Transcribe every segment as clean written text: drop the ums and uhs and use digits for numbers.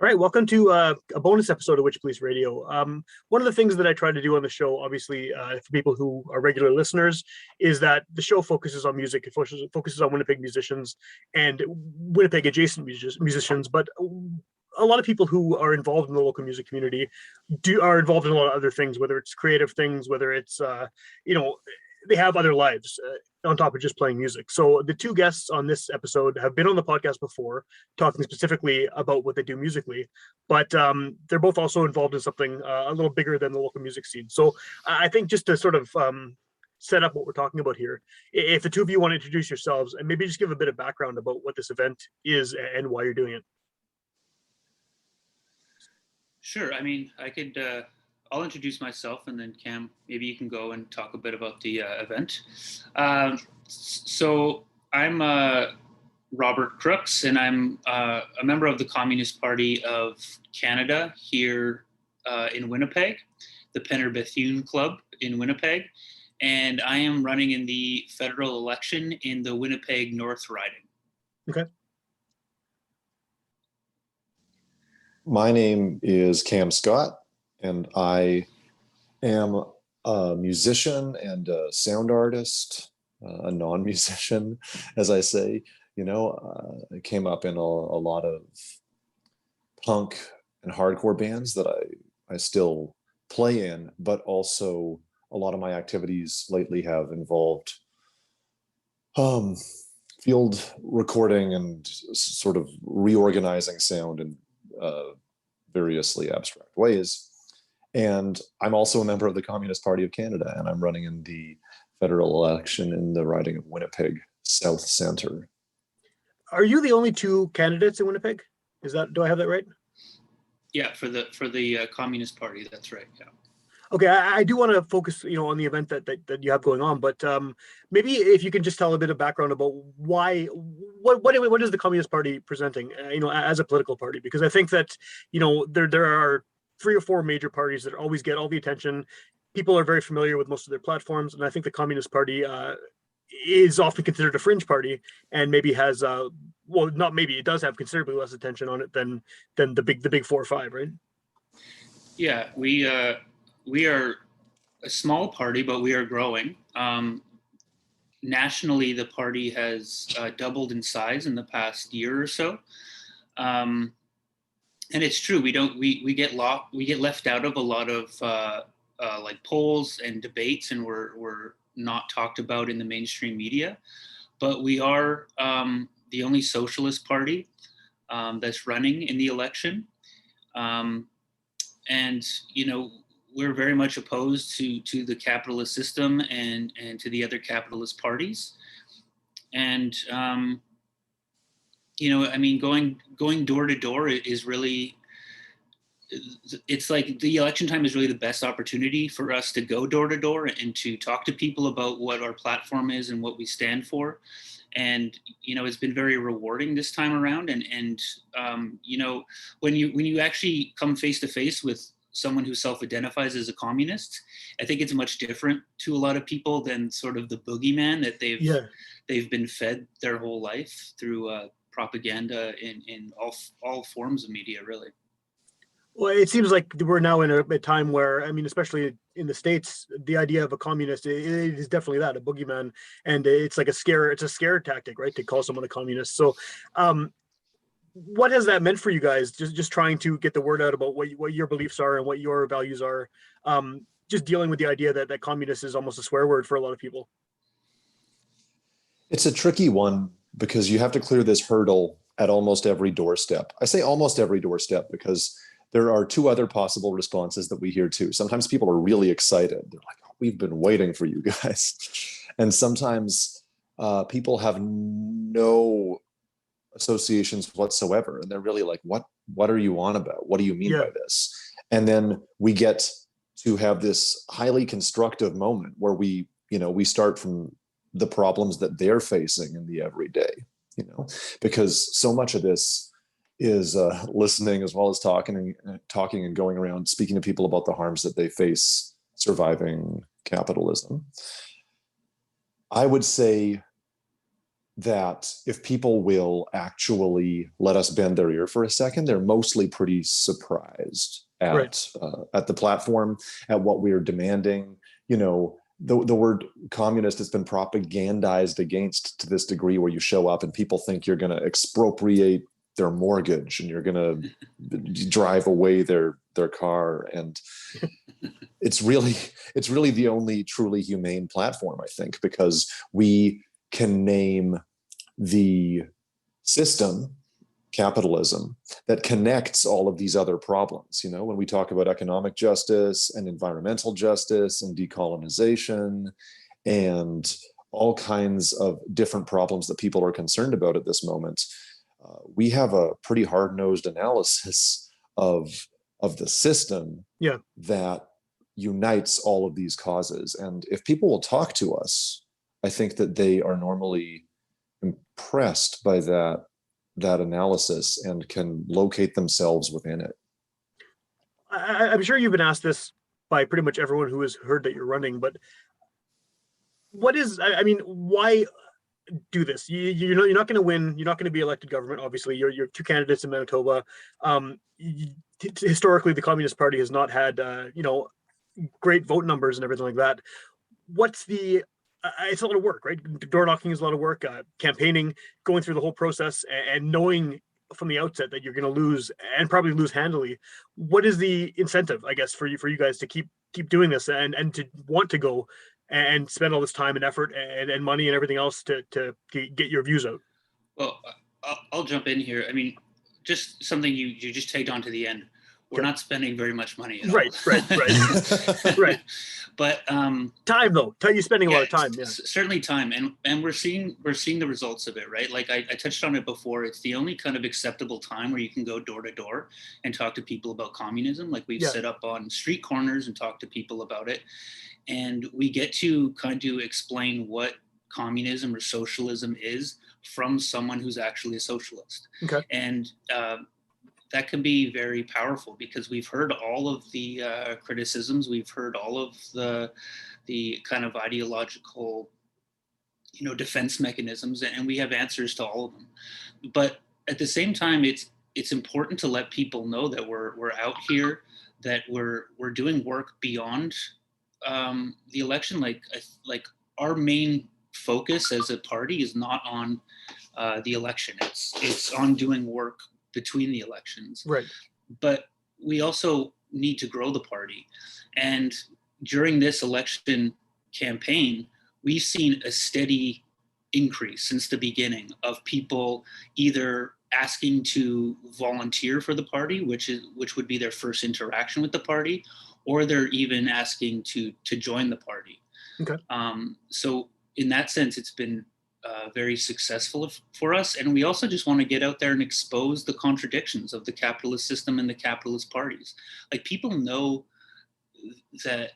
All right, welcome to a bonus episode of Witch Police Radio. One of the things that I try to do on the show, obviously, for people who are regular listeners, is that the show focuses on music. It focuses on Winnipeg musicians and Winnipeg adjacent musicians. But a lot of people who are involved in the local music community are involved in a lot of other things, whether it's creative things, whether it's they have other lives on top of just playing music. So the two guests on this episode have been on the podcast before, talking specifically about what they do musically, but they're both also involved in something a little bigger than the local music scene. So I think just to sort of set up what we're talking about here, if the two of you want to introduce yourselves and maybe just give a bit of background about what this event is and why you're doing it. Sure. I mean, I'll introduce myself, and then Cam, maybe you can go and talk a bit about the event. So I'm Robert Crooks, and I'm a member of the Communist Party of Canada here in Winnipeg, the Penner Bethune Club in Winnipeg, and I am running in the federal election in the Winnipeg North riding. Okay. My name is Cam Scott, and I am a musician and a sound artist, a non-musician, as I say. I came up in a lot of punk and hardcore bands that I still play in, but also a lot of my activities lately have involved field recording and sort of reorganizing sound in variously abstract ways. And I'm also a member of the Communist Party of Canada, and I'm running in the federal election in the riding of Winnipeg South Centre. Are you the only two candidates in Winnipeg? Do I have that right? Yeah, for the Communist Party, that's right. Yeah. Okay, I do want to focus, on the event that you have going on, but maybe if you can just tell a bit of background about what is the Communist Party presenting, as a political party? Because I think that, there are 3 or 4 major parties that always get all the attention. People are very familiar with most of their platforms, and I think the Communist Party is often considered a fringe party, and maybe has it does have considerably less attention on it than the big 4 or 5, right? Yeah, we are a small party, but we are growing. Nationally, the party has doubled in size in the past year or so. And it's true, we get left out of a lot of like polls and debates, and we're not talked about in the mainstream media. But we are the only socialist party that's running in the election. And we're very much opposed to the capitalist system and to the other capitalist parties. And going door to door is really, it's like the election time is really the best opportunity for us to go door to door and to talk to people about what our platform is and what we stand for. And it's been very rewarding this time around. And when you actually come face to face with someone who self-identifies as a communist, I think it's much different to a lot of people than sort of the boogeyman that they've been fed their whole life through propaganda in all forms of media, really. Well, it seems like we're now in a time where, especially in the States, the idea of a communist it is definitely that, a boogeyman, and it's like a scare tactic, right, to call someone a communist. So what has that meant for you guys, just trying to get the word out about what your beliefs are and what your values are, just dealing with the idea that communist is almost a swear word for a lot of people? It's a tricky one because you have to clear this hurdle at almost every doorstep. I say almost every doorstep because there are 2 other possible responses that we hear too. Sometimes people are really excited. They're like, oh, we've been waiting for you guys. And sometimes people have no associations whatsoever. And they're really like, what are you on about? What do you mean by this? And then we get to have this highly constructive moment where we start from the problems that they're facing in the everyday, because so much of this is listening as well as talking and going around speaking to people about the harms that they face surviving capitalism. I would say that if people will actually let us bend their ear for a second, they're mostly pretty surprised at the platform, at what we are demanding. You know, the word communist has been propagandized against to this degree, where you show up and people think you're going to expropriate their mortgage and you're going to drive away their car. And it's really the only truly humane platform, I think, because we can name the system, capitalism, that connects all of these other problems. You know, when we talk about economic justice and environmental justice and decolonization and all kinds of different problems that people are concerned about at this moment, we have a pretty hard-nosed analysis of the system that unites all of these causes. And if people will talk to us, I think that they are normally impressed by that analysis and can locate themselves within it. I'm sure you've been asked this by pretty much everyone who has heard that you're running, but why do this? You know, you're not going to win. You're not going to be elected government. Obviously, you're two candidates in Manitoba. Historically, the Communist Party has not had, great vote numbers and everything like that. What's the it's a lot of work, right? Door knocking is a lot of work, campaigning, going through the whole process, and knowing from the outset that you're going to lose, and probably lose handily. What is the incentive, I guess, for you guys to keep doing this and to want to go and spend all this time and effort and money and everything else to get your views out? Well, I'll jump in here. I mean, just something you just tagged on to the end. We're not spending very much money at all. Right. But time, though. You're spending a lot of time. Yeah. Certainly time, and we're seeing the results of it, right? Like I touched on it before. It's the only kind of acceptable time where you can go door to door and talk to people about communism. Like we've set up on street corners and talk to people about it, and we get to kind of explain what communism or socialism is from someone who's actually a socialist. Okay. And that can be very powerful, because we've heard all of the criticisms, we've heard all of the kind of ideological, defense mechanisms, and we have answers to all of them. But at the same time, it's important to let people know that we're out here, that we're doing work beyond the election. Like our main focus as a party is not on the election. It's on doing work between the elections. Right. But we also need to grow the party. And during this election campaign, we've seen a steady increase since the beginning of people either asking to volunteer for the party, which would be their first interaction with the party, or they're even asking to join the party. Okay. So in that sense, it's been very successful for us. And we also just want to get out there and expose the contradictions of the capitalist system and the capitalist parties. Like, people know that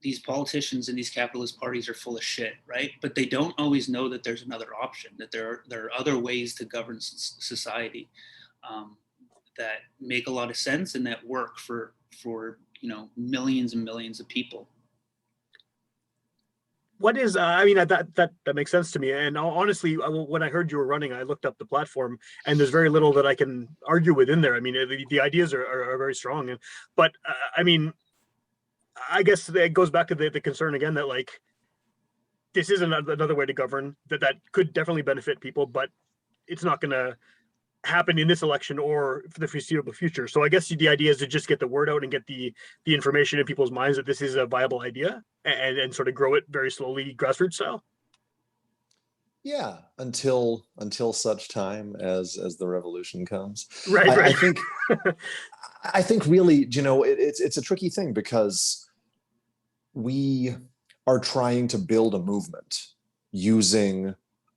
these politicians and these capitalist parties are full of shit, right? But they don't always know that there's another option, that there are other ways to govern society that make a lot of sense and that work for millions and millions of people. What is, that makes sense to me. And honestly, when I heard you were running, I looked up the platform, and there's very little that I can argue with in there. I mean, the ideas are very strong. But I guess it goes back to the concern again that, like, this is another way to govern that could definitely benefit people, but it's not going to happen in this election or for the foreseeable future. So I guess the idea is to just get the word out and get the information in people's minds that this is a viable idea, and sort of grow it very slowly, grassroots style. Yeah, until such time as the revolution comes. Right. I think really, it's a tricky thing, because we are trying to build a movement using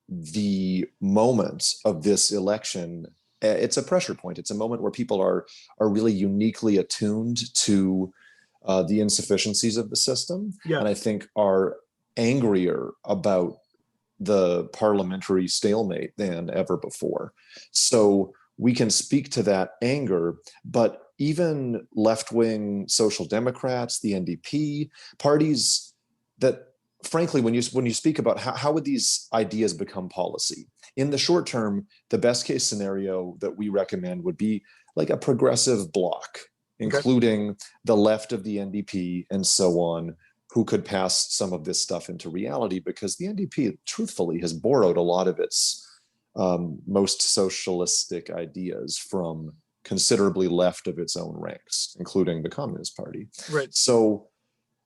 the moment of this election. It's a pressure point. It's a moment where people are really uniquely attuned to the insufficiencies of the system, and I think are angrier about the parliamentary stalemate than ever before. So we can speak to that anger, but even left-wing social democrats, the NDP, parties that frankly, when you speak about how would these ideas become policy in the short term, the best case scenario that we recommend would be like a progressive bloc, including the left of the NDP and so on, who could pass some of this stuff into reality, because the NDP truthfully has borrowed a lot of its most socialistic ideas from considerably left of its own ranks, including the Communist Party. Right. So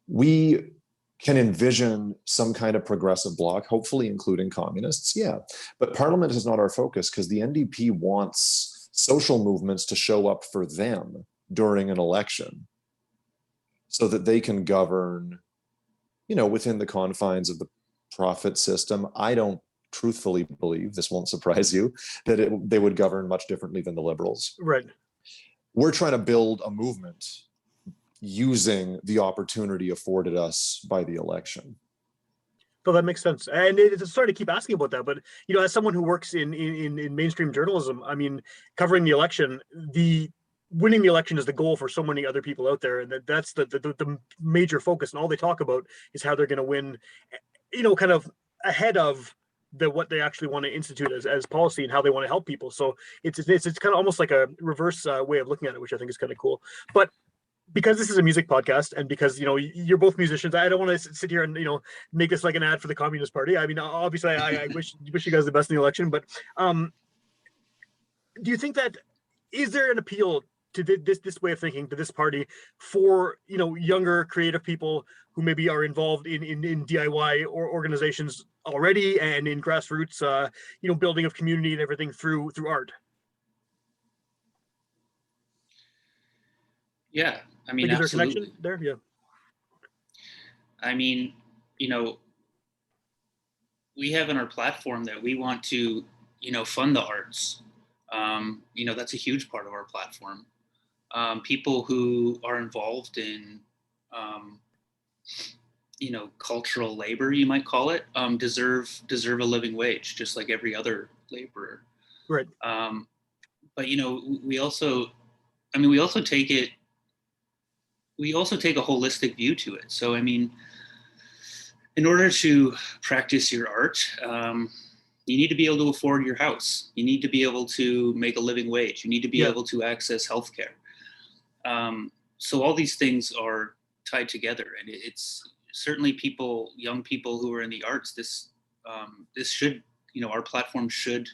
we can envision some kind of progressive bloc, hopefully including communists, yeah. But parliament is not our focus, because the NDP wants social movements to show up for them during an election so that they can govern, within the confines of the profit system. I don't truthfully believe, this won't surprise you, that they would govern much differently than the Liberals. Right. We're trying to build a movement using the opportunity afforded us by the election. So that makes sense. And it's sorry to keep asking about that, but as someone who works in mainstream journalism, I mean, covering the election, winning the election is the goal for so many other people out there, and that's the major focus. And all they talk about is how they're going to win, kind of ahead of what they actually want to institute as policy and how they want to help people. So it's kind of almost like a reverse way of looking at it, which I think is kind of cool. But because this is a music podcast, and because you're both musicians, I don't want to sit here and make this like an ad for the Communist Party. I mean, obviously, I wish you guys the best in the election, but do you think that is there an appeal to this way of thinking, to this party, for younger creative people who maybe are involved in DIY or organizations already, and in grassroots building of community and everything through art? Yeah, I mean, is there absolutely. a connection there? Yeah. I mean, we have in our platform that we want to, fund the arts. That's a huge part of our platform. People who are involved in, cultural labor, you might call it, deserve a living wage, just like every other laborer. Right. But we also take a holistic view to it. So, I mean, in order to practice your art, you need to be able to afford your house. You need to be able to make a living wage. You need to be able to access healthcare. So all these things are tied together, and it's certainly young people who are in the arts. This should, our platform should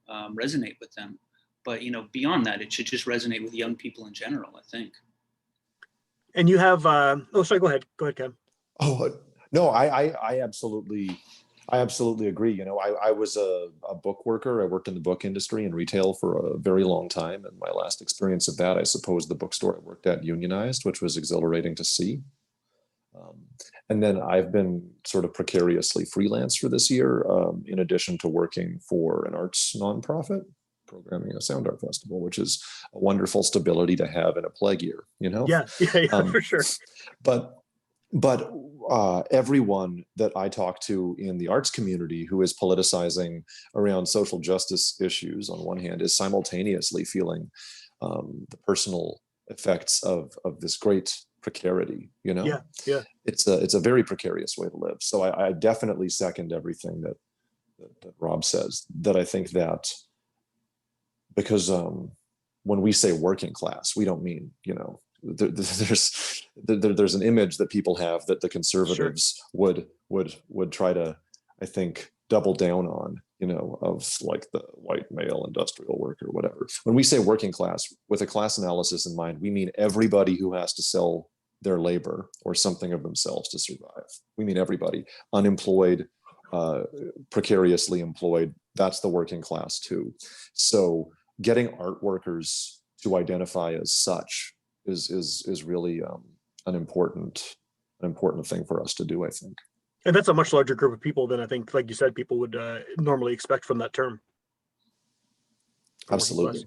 resonate with them. But beyond that, it should just resonate with young people in general, I think. And you have sorry, go ahead, Cam. Oh no, I absolutely agree. I was a book worker. I worked in the book industry and retail for a very long time, and my last experience of that, I suppose, the bookstore I worked at unionized, which was exhilarating to see. And then I've been sort of precariously freelance for this year, in addition to working for an arts nonprofit, programming a sound art festival, which is a wonderful stability to have in a plague year, Yeah, for sure. But everyone that I talk to in the arts community who is politicizing around social justice issues, on one hand, is simultaneously feeling the personal effects of this great precarity. It's a very precarious way to live. So I definitely second everything that Rob says. That I think that, because when we say working class, we don't mean there's an image that people have that the conservatives would try to, I think, double down on, of like the white male industrial worker, whatever. When we say working class, with a class analysis in mind, we mean everybody who has to sell their labor or something of themselves to survive. We mean everybody, unemployed, precariously employed. That's the working class too. So getting art workers to identify as such is really an important thing for us to do, I think. And that's a much larger group of people than I think, like you said, people would normally expect from that term. Absolutely.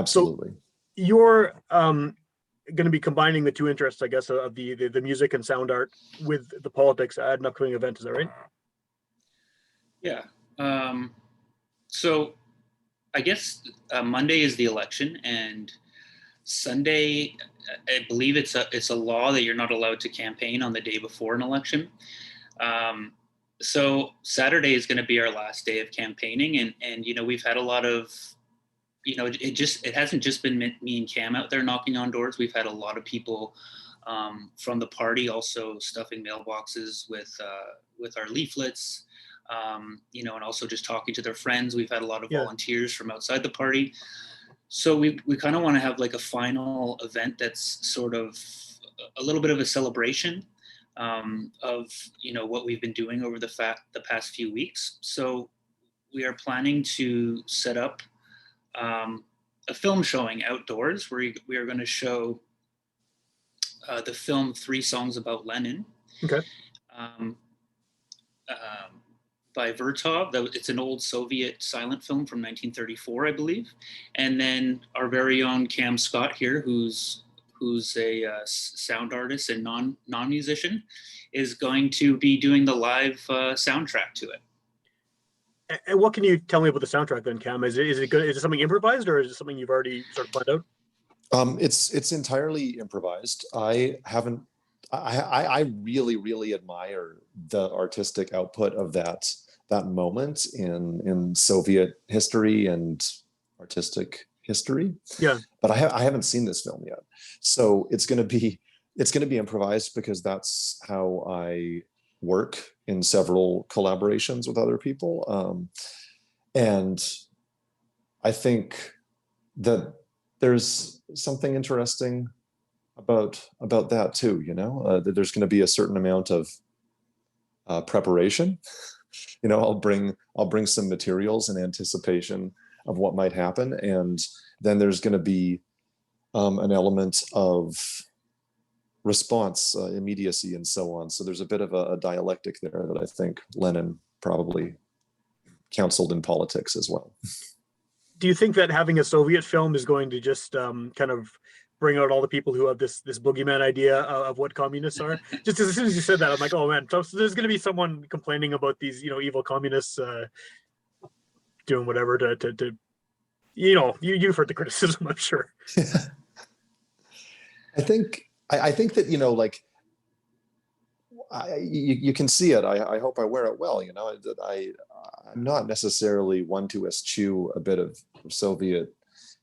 So you're going to be combining the two interests, I guess, of the music and sound art with the politics at an upcoming event. Is that right? Yeah. So I guess Monday is the election, and Sunday, I believe it's a law that you're not allowed to campaign on the day before an election. So Saturday is going to be our last day of campaigning, and we've had a lot of, it hasn't just been me and Cam out there knocking on doors. We've had a lot of people from the party also stuffing mailboxes with our leaflets, and also just talking to their friends. We've had a lot of volunteers from outside the party. So we kind of want to have like a final event that's sort of a little bit of a celebration of what we've been doing over the past few weeks. So we are planning to set up a film showing outdoors where we are going to show the film Three Songs About Lenin. Okay. By Vertov. It's an old Soviet silent film from 1934, I believe. And then our very own Cam Scott here, who's a sound artist and non-musician, is going to be doing the live soundtrack to it. And what can you tell me about the soundtrack then, Cam? Is it good? Is it something improvised, or is it something you've already sort of planned out? It's entirely improvised. I really admire the artistic output of that moment in Soviet history and artistic history. Yeah. But I haven't seen this film yet. So it's going to be improvised because that's how I work in several collaborations with other people. And I think that there's something interesting about that too, that there's going to be a certain amount of preparation. I'll bring some materials in anticipation of what might happen, and then there's going to be an element of response, immediacy, and so on. So there's a bit of a dialectic there that I think Lenin probably counseled in politics as well. Do you think that having a Soviet film is going to just kind of bring out all the people who have this boogeyman idea of what communists are? Just as soon as you said that, I'm like, oh man, so there's going to be someone complaining about these, evil communists doing whatever to you've heard the criticism, I'm sure. I think that you can see it. I hope I wear it well. I'm not necessarily one to eschew a bit of Soviet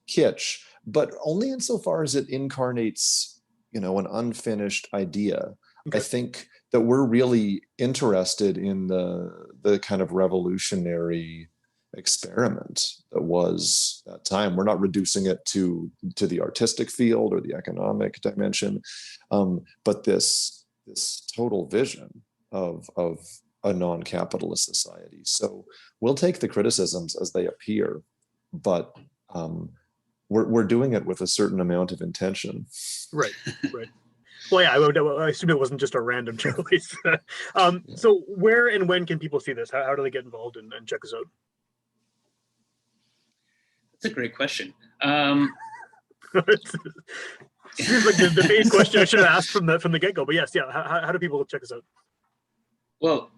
kitsch, but only insofar as it incarnates, an unfinished idea. Okay. I think that we're really interested in the kind of revolutionary experiment that was that time. We're not reducing it to the artistic field or the economic dimension, but this total vision of a non-capitalist society. So we'll take the criticisms as they appear, but we're doing it with a certain amount of intention. Right. Well, yeah, I assume it wasn't just a random choice. So where and when can people see this? How do they get involved and check us out? That's a great question. Seems like the main question I should have asked from the get-go, but yes, yeah. How do people check us out? Well,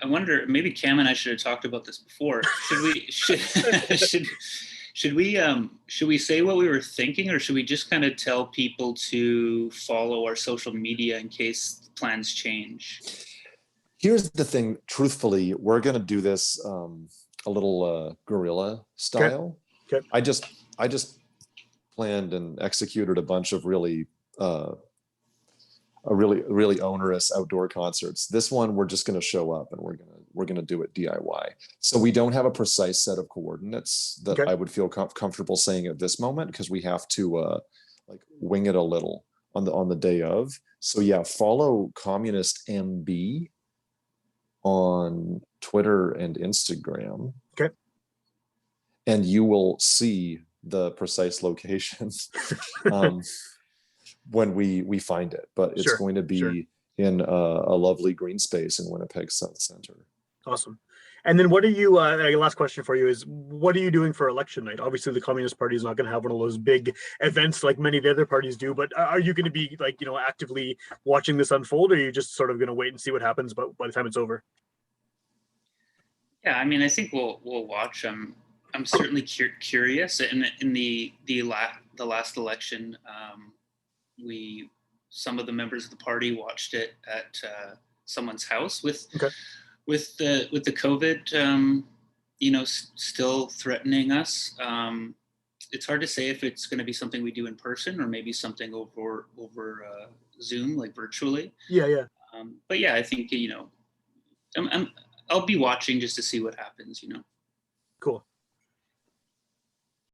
I wonder, maybe Cam and I should have talked about this before. Should we say what we were thinking, or should we just kind of tell people to follow our social media in case plans change? Here's the thing, truthfully, we're going to do this a little guerrilla style. Okay. I just planned and executed a bunch of really onerous outdoor concerts. This one, we're just going to show up and we're going to do it DIY. So we don't have a precise set of coordinates that I would feel comfortable saying at this moment, because we have to wing it a little on the day of. So yeah, follow Communist MB on Twitter and Instagram. Okay. And you will see the precise locations when we find it, but it's going to be in a lovely green space in Winnipeg South Center. Awesome. And then what are you, last question for you is, what are you doing for election night? Obviously the Communist Party is not going to have one of those big events like many of the other parties do, but are you going to be actively watching this unfold, or are you just sort of going to wait and see what happens by the time it's over? Yeah, I mean, I think we'll watch. I'm certainly curious. In the last election, some of the members of the party watched it someone's house with Okay. with the COVID, still threatening us. It's hard to say if it's going to be something we do in person or maybe something over Zoom, like virtually. Yeah. But yeah, I think I'll be watching just to see what happens. Cool.